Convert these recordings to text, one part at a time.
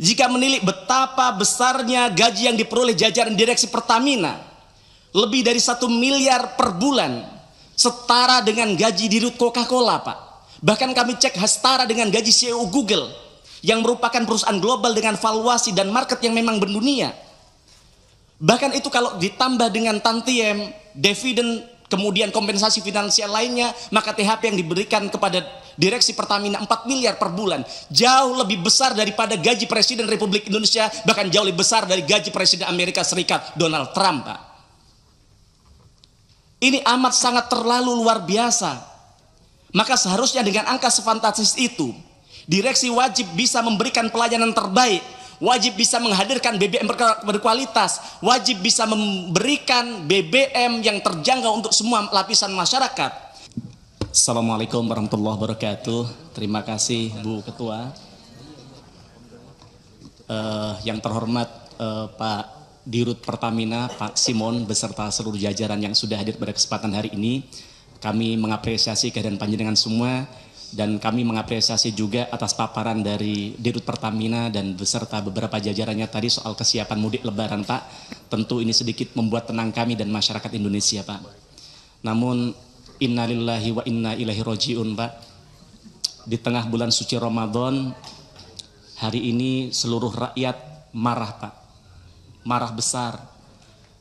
Jika menilik betapa besarnya gaji yang diperoleh jajaran direksi Pertamina, lebih dari 1 miliar per bulan, setara dengan gaji dirut Coca-Cola, Pak. Bahkan kami cek setara dengan gaji CEO Google, yang merupakan perusahaan global dengan valuasi dan market yang memang mendunia. Bahkan itu kalau ditambah dengan tantiem, dividen, kemudian kompensasi finansial lainnya, maka THP yang diberikan kepada direksi Pertamina 4 miliar per bulan, jauh lebih besar daripada gaji Presiden Republik Indonesia, bahkan jauh lebih besar dari gaji Presiden Amerika Serikat Donald Trump, Pak. Ini amat sangat terlalu luar biasa. Maka seharusnya dengan angka sefantastis itu, direksi wajib bisa memberikan pelayanan terbaik, wajib bisa menghadirkan BBM berkualitas, wajib bisa memberikan BBM yang terjangkau untuk semua lapisan masyarakat. Assalamualaikum warahmatullahi wabarakatuh. Terima kasih Bu Ketua. Yang terhormat Pak Dirut Pertamina, Pak Simon, beserta seluruh jajaran yang sudah hadir pada kesempatan hari ini. Kami mengapresiasi kehadiran panjenengan semua, dan kami mengapresiasi juga atas paparan dari Dirut Pertamina dan beserta beberapa jajarannya tadi soal kesiapan mudik lebaran, Pak. Tentu ini sedikit membuat tenang kami dan masyarakat Indonesia, Pak. Namun innalillahi wa inna ilaihi roji'un, Pak. Di tengah bulan suci Ramadan, hari ini seluruh rakyat marah, Pak. Marah besar.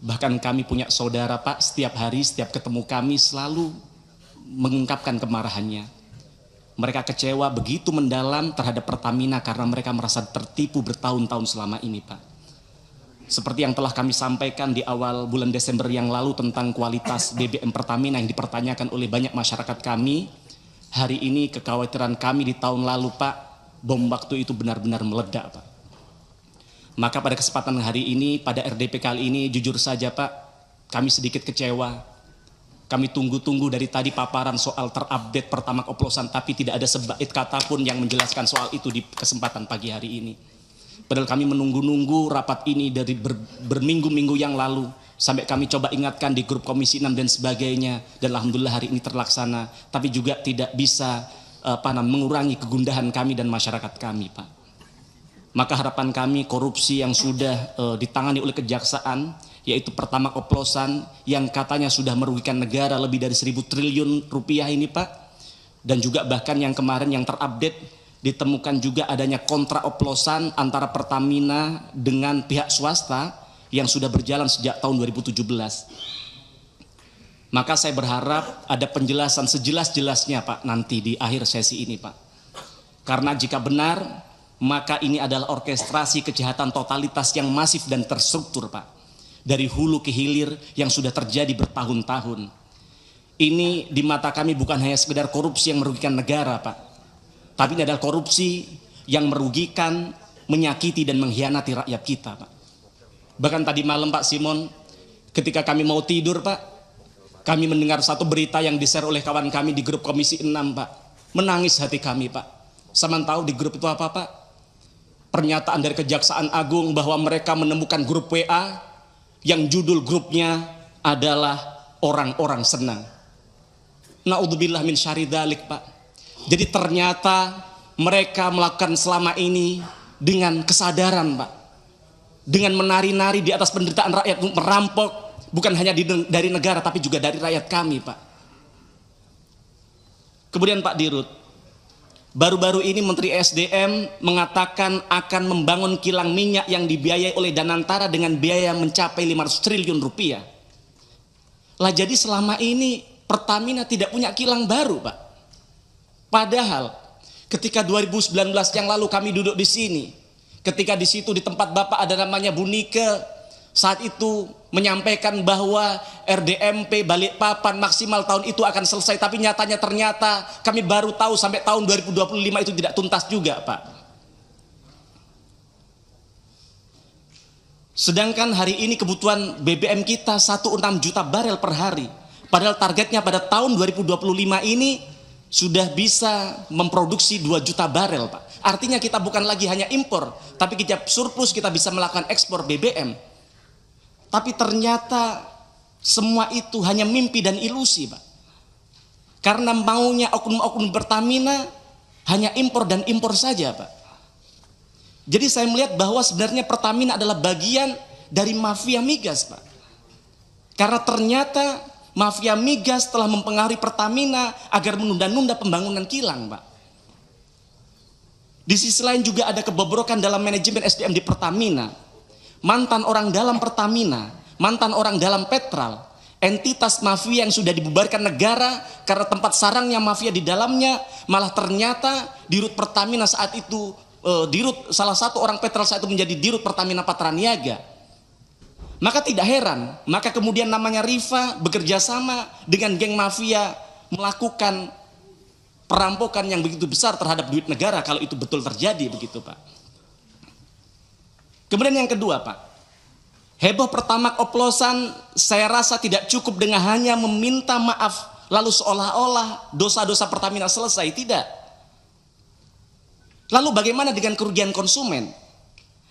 Bahkan kami punya saudara, Pak, setiap hari, setiap ketemu kami selalu mengungkapkan kemarahannya. Mereka kecewa begitu mendalam terhadap Pertamina karena mereka merasa tertipu bertahun-tahun selama ini, Pak. Seperti yang telah kami sampaikan di awal bulan Desember yang lalu tentang kualitas BBM Pertamina yang dipertanyakan oleh banyak masyarakat kami, hari ini kekhawatiran kami di tahun lalu, Pak, bom waktu itu benar-benar meledak, Pak. Maka pada kesempatan hari ini, pada RDP kali ini, jujur saja, Pak, kami sedikit kecewa. Kami tunggu-tunggu dari tadi paparan soal terupdate Pertamax oplosan, tapi tidak ada sebait kata pun yang menjelaskan soal itu di kesempatan pagi hari ini. Padahal kami menunggu-nunggu rapat ini dari berminggu-minggu yang lalu, sampai kami coba ingatkan di grup Komisi 6 dan sebagainya, dan alhamdulillah hari ini terlaksana, tapi juga tidak bisa mengurangi kegundahan kami dan masyarakat kami, Pak. Maka harapan kami korupsi yang sudah ditangani oleh kejaksaan, yaitu Pertamax oplosan yang katanya sudah merugikan negara lebih dari 1.000 triliun rupiah ini, Pak. Dan juga bahkan yang kemarin yang terupdate ditemukan juga adanya kontrak oplosan antara Pertamina dengan pihak swasta yang sudah berjalan sejak tahun 2017. Maka saya berharap ada penjelasan sejelas-jelasnya, Pak, nanti di akhir sesi ini, Pak. Karena jika benar, maka ini adalah orkestrasi kejahatan totalitas yang masif dan terstruktur, Pak. Dari hulu ke hilir yang sudah terjadi bertahun-tahun. Ini di mata kami bukan hanya sekedar korupsi yang merugikan negara, Pak. Tapi ini adalah korupsi yang merugikan, menyakiti dan mengkhianati rakyat kita, Pak. Bahkan tadi malam, Pak Simon, ketika kami mau tidur, Pak, kami mendengar satu berita yang di-share oleh kawan kami di grup Komisi 6, Pak. Menangis hati kami, Pak. Sama tahu di grup itu apa, Pak? Pernyataan dari Kejaksaan Agung bahwa mereka menemukan grup WA yang judul grupnya adalah orang-orang senang. Na'udzubillah min syarri dzalik, Pak. Jadi ternyata mereka melakukan selama ini dengan kesadaran, Pak. Dengan menari-nari di atas penderitaan rakyat, merampok bukan hanya dari negara tapi juga dari rakyat kami, Pak. Kemudian Pak Dirut, baru-baru ini Menteri SDM mengatakan akan membangun kilang minyak yang dibiayai oleh Danantara dengan biaya mencapai 500 triliun rupiah. Lah jadi selama ini Pertamina tidak punya kilang baru, Pak. Padahal ketika 2019 yang lalu kami duduk di sini, ketika di situ di tempat Bapak ada namanya Bu Nike, saat itu menyampaikan bahwa RDMP Balikpapan maksimal tahun itu akan selesai, tapi ternyata kami baru tahu sampai tahun 2025 itu tidak tuntas juga, Pak. Sedangkan hari ini kebutuhan BBM kita 16 juta barel per hari, padahal targetnya pada tahun 2025 ini sudah bisa memproduksi 2 juta barel, Pak. Artinya kita bukan lagi hanya impor, tapi kita surplus, kita bisa melakukan ekspor BBM. Tapi ternyata semua itu hanya mimpi dan ilusi, Pak. Karena maunya oknum-oknum Pertamina hanya impor dan impor saja, Pak. Jadi saya melihat bahwa sebenarnya Pertamina adalah bagian dari mafia migas, Pak. Karena ternyata mafia migas telah mempengaruhi Pertamina agar menunda-nunda pembangunan kilang, Pak. Di sisi lain juga ada kebobrokan dalam manajemen SDM di Pertamina. Mantan orang dalam Pertamina, mantan orang dalam Petral, entitas mafia yang sudah dibubarkan negara karena tempat sarangnya mafia di dalamnya, malah ternyata dirut Pertamina saat itu, salah satu orang Petral saat itu menjadi dirut Pertamina Patraniaga. Maka tidak heran, maka kemudian namanya Rifa bekerja sama dengan geng mafia melakukan perampokan yang begitu besar terhadap duit negara kalau itu betul terjadi begitu, Pak. Kemudian yang kedua, Pak, heboh Pertamax oplosan saya rasa tidak cukup dengan hanya meminta maaf lalu seolah-olah dosa-dosa Pertamina selesai, tidak. Lalu bagaimana dengan kerugian konsumen?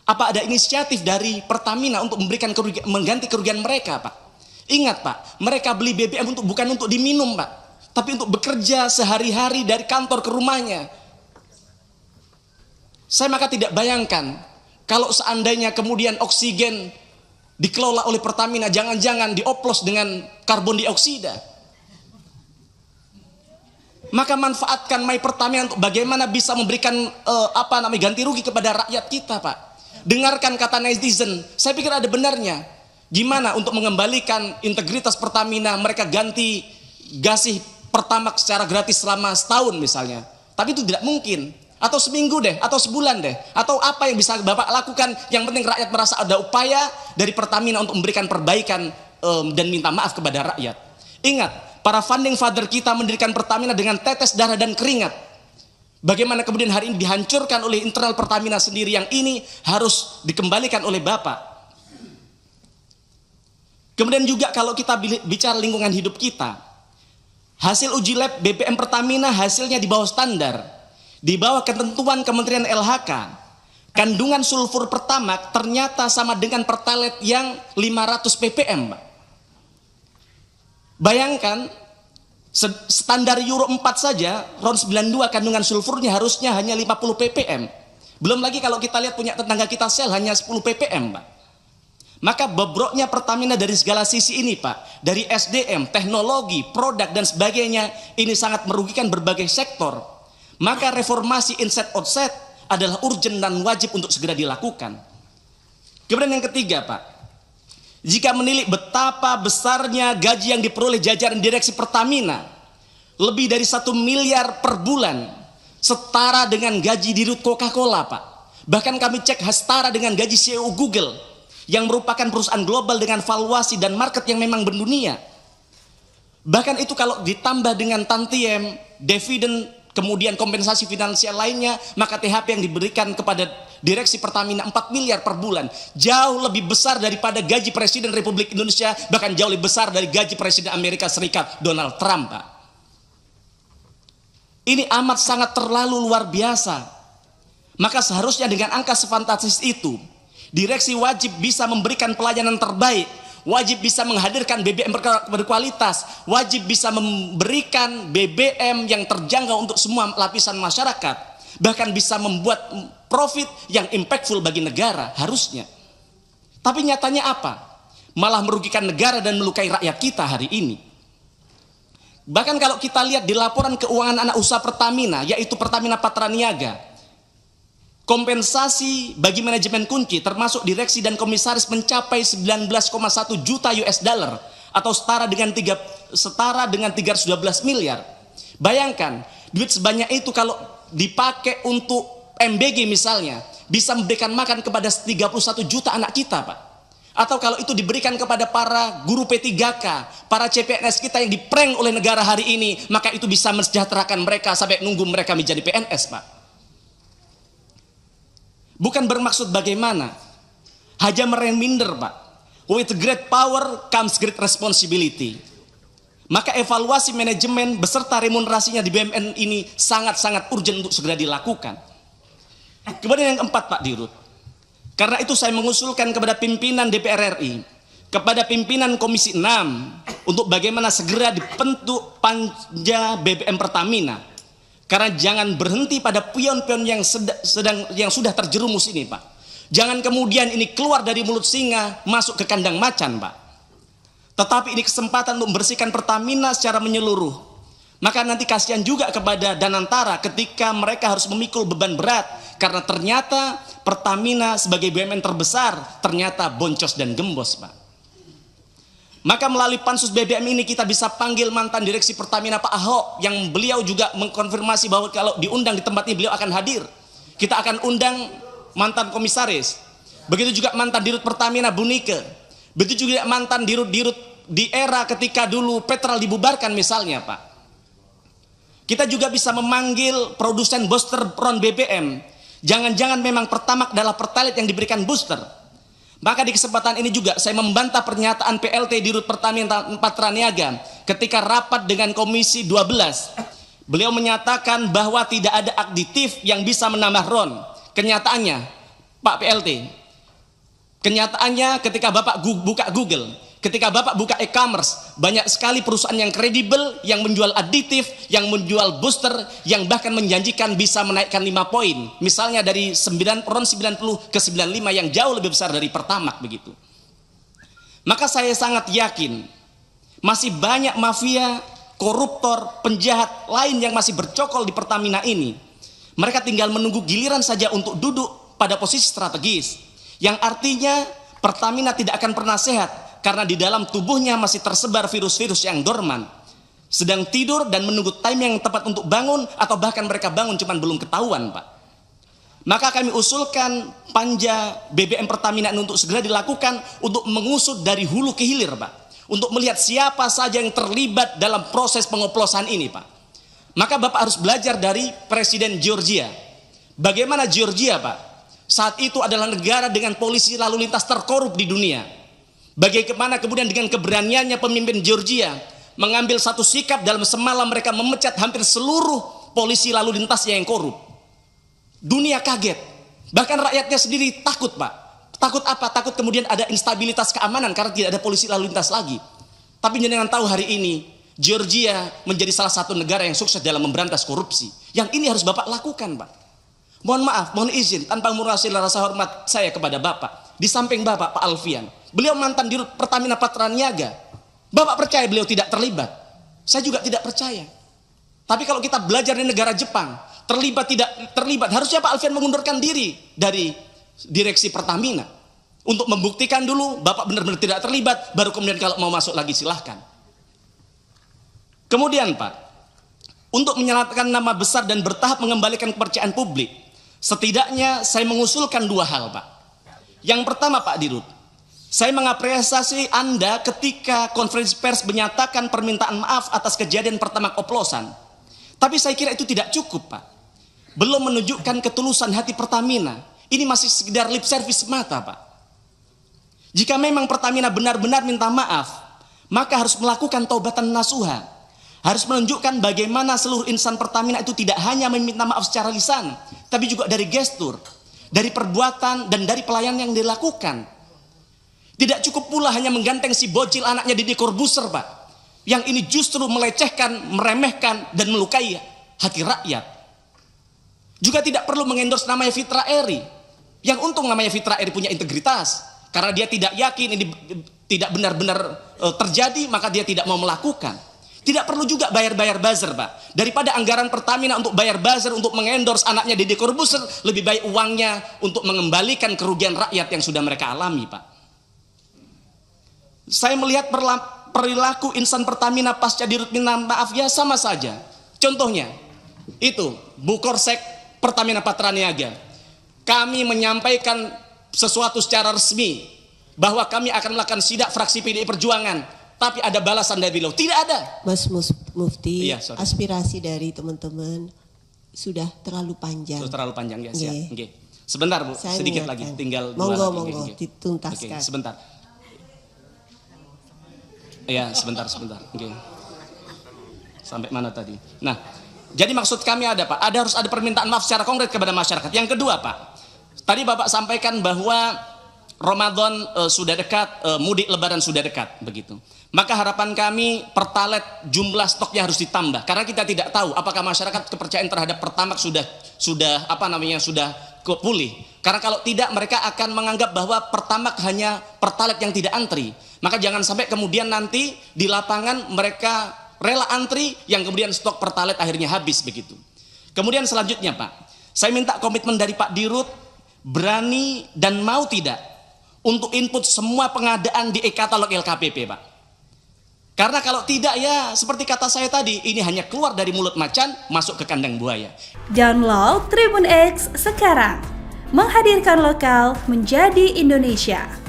Apa ada inisiatif dari Pertamina untuk memberikan mengganti kerugian mereka, Pak? Ingat, Pak, mereka beli BBM bukan untuk diminum, Pak, tapi untuk bekerja sehari-hari dari kantor ke rumahnya. Saya maka tidak bayangkan kalau seandainya kemudian oksigen dikelola oleh Pertamina, jangan-jangan dioplos dengan karbon dioksida. Maka manfaatkan My Pertamina untuk bagaimana bisa memberikan ganti rugi kepada rakyat kita, Pak. Dengarkan kata netizen, saya pikir ada benarnya. Gimana untuk mengembalikan integritas Pertamina, mereka ganti gasih Pertamax secara gratis selama setahun misalnya. Tapi itu tidak mungkin. Atau seminggu deh, atau sebulan deh. Atau apa yang bisa Bapak lakukan, yang penting rakyat merasa ada upaya dari Pertamina untuk memberikan perbaikan dan minta maaf kepada rakyat. Ingat, para founding father kita mendirikan Pertamina dengan tetes darah dan keringat. Bagaimana kemudian hari ini dihancurkan oleh internal Pertamina sendiri, yang ini harus dikembalikan oleh Bapak. Kemudian juga kalau kita bicara lingkungan hidup kita, hasil uji lab BBM Pertamina hasilnya di bawah standar, di bawah ketentuan Kementerian LHK. Kandungan sulfur Pertamax ternyata sama dengan Pertalite yang 500 ppm, Pak. Bayangkan, standar Euro 4 saja, RON 92 kandungan sulfurnya harusnya hanya 50 ppm. Belum lagi kalau kita lihat punya tetangga kita Shell hanya 10 ppm, Pak. Maka bobroknya Pertamina dari segala sisi ini, Pak, dari SDM, teknologi, produk dan sebagainya, ini sangat merugikan berbagai sektor. Maka reformasi inside outside adalah urgent dan wajib untuk segera dilakukan. Kemudian yang ketiga, Pak, jika menilik betapa besarnya gaji yang diperoleh jajaran direksi Pertamina, lebih dari 1 miliar per bulan, setara dengan gaji dirut Coca-Cola, Pak. Bahkan kami cek setara dengan gaji CEO Google, yang merupakan perusahaan global dengan valuasi dan market yang memang mendunia. Bahkan itu kalau ditambah dengan tantiem, dividen, kemudian kompensasi finansial lainnya, maka THP yang diberikan kepada direksi Pertamina 4 miliar per bulan, jauh lebih besar daripada gaji Presiden Republik Indonesia, bahkan jauh lebih besar dari gaji Presiden Amerika Serikat Donald Trump, Pak. Ini amat sangat terlalu luar biasa. Maka seharusnya dengan angka sefantastis itu, direksi wajib bisa memberikan pelayanan terbaik, wajib bisa menghadirkan BBM berkualitas, wajib bisa memberikan BBM yang terjangkau untuk semua lapisan masyarakat, bahkan bisa membuat profit yang impactful bagi negara harusnya. Tapi nyatanya apa? Malah merugikan negara dan melukai rakyat kita hari ini. Bahkan kalau kita lihat di laporan keuangan anak usaha Pertamina, yaitu Pertamina Patraniaga, kompensasi bagi manajemen kunci termasuk direksi dan komisaris mencapai 19,1 juta US dollar atau setara dengan 312 miliar. Bayangkan, duit sebanyak itu kalau dipakai untuk MBG misalnya, bisa memberikan makan kepada 31 juta anak kita, Pak. Atau kalau itu diberikan kepada para guru P3K, para CPNS kita yang diprank oleh negara hari ini, maka itu bisa mensejahterakan mereka sampai nunggu mereka menjadi PNS, Pak. Bukan bermaksud bagaimana, hanya mereminder, Pak. With great power comes great responsibility. Maka evaluasi manajemen beserta remunerasinya di BUMN ini sangat-sangat urgent untuk segera dilakukan. Kemudian yang keempat, Pak Dirut, karena itu saya mengusulkan kepada pimpinan DPR RI, kepada pimpinan Komisi 6 untuk bagaimana segera dibentuk panja BBM Pertamina. Karena jangan berhenti pada pion-pion yang sudah terjerumus ini, Pak. Jangan kemudian ini keluar dari mulut singa masuk ke kandang macan, Pak. Tetapi ini kesempatan untuk membersihkan Pertamina secara menyeluruh. Maka nanti kasihan juga kepada Danantara ketika mereka harus memikul beban berat karena ternyata Pertamina sebagai BUMN terbesar ternyata boncos dan gembos, Pak. Maka melalui pansus BBM ini kita bisa panggil mantan direksi Pertamina Pak Ahok yang beliau juga mengkonfirmasi bahwa kalau diundang di tempat ini beliau akan hadir. Kita akan undang mantan komisaris. Begitu juga mantan dirut Pertamina Bu Nike. Begitu juga mantan dirut-dirut di era ketika dulu Petrol dibubarkan misalnya, Pak. Kita juga bisa memanggil produsen booster ron BBM. Jangan-jangan memang Pertamax adalah Pertalite yang diberikan booster. Maka di kesempatan ini juga saya membantah pernyataan PLT Dirut Pertamina Patraniaga ketika rapat dengan Komisi 12. Beliau menyatakan bahwa tidak ada aditif yang bisa menambah RON. Kenyataannya, Pak PLT, kenyataannya ketika Bapak buka Google, ketika Bapak buka e-commerce, banyak sekali perusahaan yang kredibel, yang menjual aditif, yang menjual booster, yang bahkan menjanjikan bisa menaikkan 5 poin. Misalnya dari RON 90 ke 95 yang jauh lebih besar dari Pertamax begitu. Maka saya sangat yakin masih banyak mafia, koruptor, penjahat lain yang masih bercokol di Pertamina ini. Mereka tinggal menunggu giliran saja untuk duduk pada posisi strategis. Yang artinya Pertamina tidak akan pernah sehat. Karena di dalam tubuhnya masih tersebar virus-virus yang dorman, sedang tidur dan menunggu time yang tepat untuk bangun, atau bahkan mereka bangun cuman belum ketahuan, Pak. Maka kami usulkan panja BBM Pertamina untuk segera dilakukan untuk mengusut dari hulu ke hilir, Pak, untuk melihat siapa saja yang terlibat dalam proses pengoplosan ini, Pak. Maka Bapak harus belajar dari Presiden Georgia. Bagaimana Georgia, Pak, saat itu adalah negara dengan polisi lalu lintas terkorup di dunia. Bagaimana kemudian dengan keberaniannya pemimpin Georgia mengambil satu sikap dalam semalam mereka memecat hampir seluruh polisi lalu lintasnya yang korup. Dunia kaget. Bahkan rakyatnya sendiri takut, Pak. Takut apa? Takut kemudian ada instabilitas keamanan karena tidak ada polisi lalu lintas lagi. Tapi jangan tahu hari ini Georgia menjadi salah satu negara yang sukses dalam memberantas korupsi. Yang ini harus Bapak lakukan, Pak. Mohon maaf, mohon izin tanpa mengurangi rasa hormat saya kepada Bapak. Di samping Bapak, Pak Alfian, beliau mantan dirut Pertamina Patraniaga. Bapak percaya beliau tidak terlibat? Saya juga tidak percaya. Tapi kalau kita belajar di negara Jepang, terlibat tidak terlibat, harusnya Pak Alfian mengundurkan diri dari direksi Pertamina untuk membuktikan dulu Bapak benar-benar tidak terlibat, baru kemudian kalau mau masuk lagi silahkan. Kemudian, Pak, untuk menyelamatkan nama besar dan bertahap mengembalikan kepercayaan publik, setidaknya saya mengusulkan 2 hal, Pak. Yang pertama, Pak Dirut, saya mengapresiasi Anda ketika konferensi pers menyatakan permintaan maaf atas kejadian Pertamax oplosan. Tapi saya kira itu tidak cukup, Pak. Belum menunjukkan ketulusan hati Pertamina. Ini masih sekedar lip service semata, Pak. Jika memang Pertamina benar-benar minta maaf, maka harus melakukan taubatan nasuha. Harus menunjukkan bagaimana seluruh insan Pertamina itu tidak hanya meminta maaf secara lisan, tapi juga dari gestur, dari perbuatan, dan dari pelayanan yang dilakukan. Tidak cukup pula hanya mengganteng si bocil anaknya Deddy Corbuzier, Pak, yang ini justru melecehkan, meremehkan, dan melukai hati rakyat. Juga tidak perlu mengendorse namanya Fitra Eri, yang untung namanya Fitra Eri punya integritas, karena dia tidak yakin ini tidak benar-benar terjadi, maka dia tidak mau melakukan. Tidak perlu juga bayar-bayar buzzer, Pak. Daripada anggaran Pertamina untuk bayar buzzer untuk mengendorse anaknya Deddy Corbuzier, lebih baik uangnya untuk mengembalikan kerugian rakyat yang sudah mereka alami, Pak. Saya melihat perilaku insan Pertamina pasca dirut minta maaf ya sama saja. Contohnya, itu Bu Korsek Pertamina Patraniaga. Kami menyampaikan sesuatu secara resmi bahwa kami akan melakukan sidak fraksi PDI Perjuangan. Tapi ada balasan dari beliau, tidak ada. Mas Mufti, iya, aspirasi dari teman-teman sudah terlalu panjang. Sudah terlalu panjang, ya, siap. Okay. Sebentar, Bu, saya sedikit lagi, tinggal monggo, Okay, dituntaskan. sebentar. Ya, sebentar. Okay. Sampai mana tadi? Nah, jadi maksud kami ada, Pak, harus ada permintaan maaf secara konkret kepada masyarakat. Yang kedua, Pak, tadi Bapak sampaikan bahwa Ramadan sudah dekat, mudik Lebaran sudah dekat, begitu. Maka harapan kami Pertalite jumlah stoknya harus ditambah karena kita tidak tahu apakah masyarakat kepercayaan terhadap Pertamax sudah pulih. Karena kalau tidak mereka akan menganggap bahwa Pertamax hanya Pertalite yang tidak antri. Maka jangan sampai kemudian nanti di lapangan mereka rela antri yang kemudian stok Pertalite akhirnya habis begitu. Kemudian selanjutnya Pak, saya minta komitmen dari Pak Dirut berani dan mau tidak untuk input semua pengadaan di e-katalog LKPP Pak. Karena kalau tidak ya seperti kata saya tadi, ini hanya keluar dari mulut macan masuk ke kandang buaya. Download Tribun X sekarang, menghadirkan lokal menjadi Indonesia.